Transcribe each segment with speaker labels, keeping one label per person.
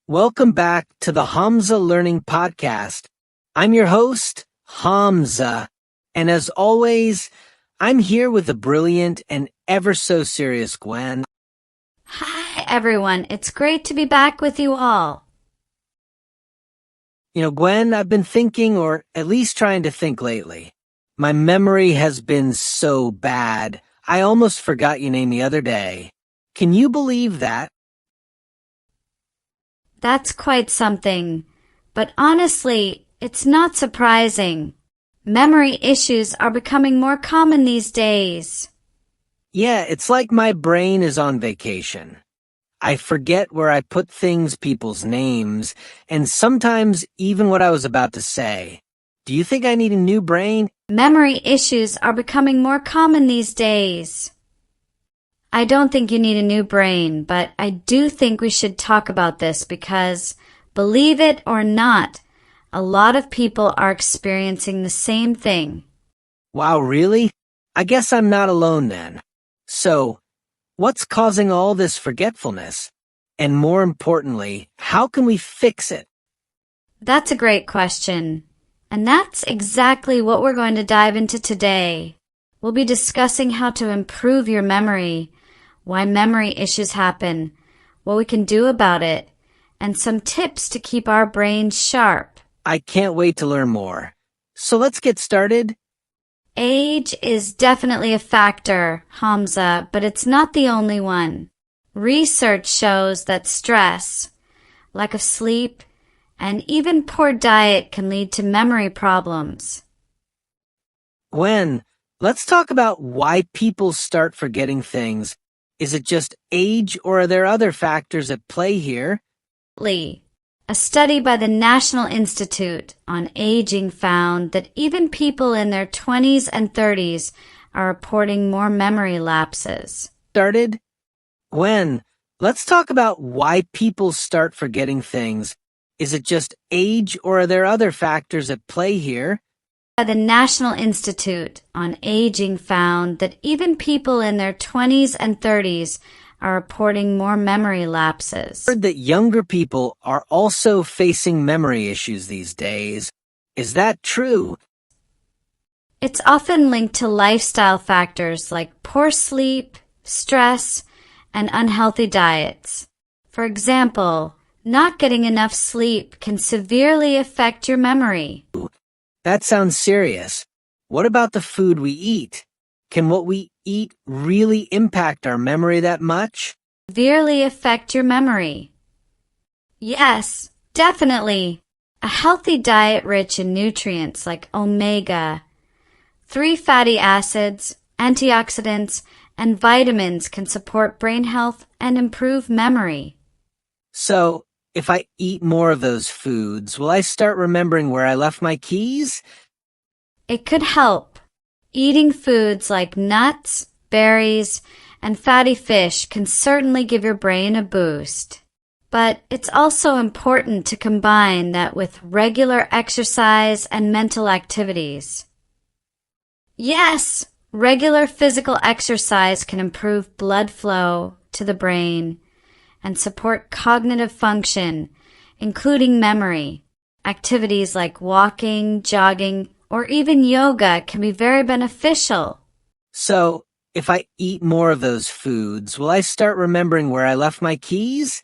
Speaker 1: Welcome back to the Hamza Learning Podcast. I'm your host, Hamza, and as always, I'm here with the brilliant and ever so serious Gwen.
Speaker 2: Hi, everyone. It's great to be back with you all.
Speaker 1: Gwen, I've been thinking, or at least trying to think lately. My memory has been so bad. I almost forgot your name the other day. Can you believe that?
Speaker 2: That's quite something. But honestly, it's not surprising. Memory issues are becoming more common these days.
Speaker 1: Yeah, it's like my brain is on vacation. I forget where I put things, people's names, and sometimes even what I was about to say. Do you think I need a new brain?
Speaker 2: Memory issues are becoming more common these days. I don't think you need a new brain, but I do think we should talk about this because, believe it or not, a lot of people are experiencing the same thing.
Speaker 1: Wow, really? I guess I'm not alone then. So, what's causing all this forgetfulness? And more importantly, how can we fix it?
Speaker 2: That's a great question. And that's exactly what we're going to dive into today. We'll be discussing how to improve your memory, why memory issues happen, what we can do about it, and some tips to keep our brains sharp.
Speaker 1: I can't wait to learn more. So let's get started.
Speaker 2: Age is definitely a factor, Hamza, but it's not the only one. Research shows that stress, lack of sleep, and even poor diet can lead to memory problems.
Speaker 1: Gwen, let's talk about why people start forgetting things. Is it just age, or are there other factors at play here?
Speaker 2: A study by the National Institute on Aging found that even people in their 20s and 30s are reporting more memory lapses.
Speaker 1: Gwen, let's talk about why people start forgetting things. Is it just age, or are there other factors at play here?
Speaker 2: The National Institute on Aging found that even people in their 20s and 30s are reporting more memory lapses.
Speaker 1: I heard that younger people are also facing memory issues these days. Is that true?
Speaker 2: It's often linked to lifestyle factors like poor sleep, stress, and unhealthy diets. For example, not getting enough sleep can severely affect your memory.
Speaker 1: That sounds serious. What about the food we eat? Can what we eat really impact our memory that much?
Speaker 2: Severely affect your memory? Yes, definitely. A healthy diet rich in nutrients like omega-3 fatty acids, antioxidants, and vitamins can support brain health and improve memory.
Speaker 1: So, if I eat more of those foods, will I start remembering where I left my keys?
Speaker 2: It could help. Eating foods like nuts, berries, and fatty fish can certainly give your brain a boost. But it's also important to combine that with regular exercise and mental activities. Yes, regular physical exercise can improve blood flow to the brain and support cognitive function, including memory. Activities like walking, jogging, or even yoga can be very beneficial.
Speaker 1: So, if I eat more of those foods, will I start remembering where I left my keys?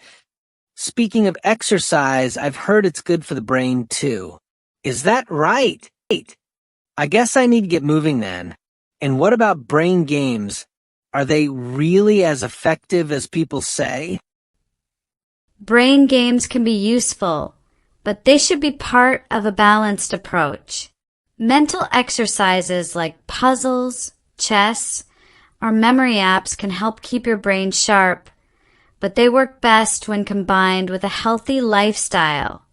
Speaker 1: Speaking of exercise, I've heard it's good for the brain too. Is that right? I guess I need to get moving then. And what about brain games? Are they really as effective as people say?
Speaker 2: Brain games can be useful, but they should be part of a balanced approach. Mental exercises like puzzles, chess, or memory apps can help keep your brain sharp, but they work best when combined with a healthy lifestyle.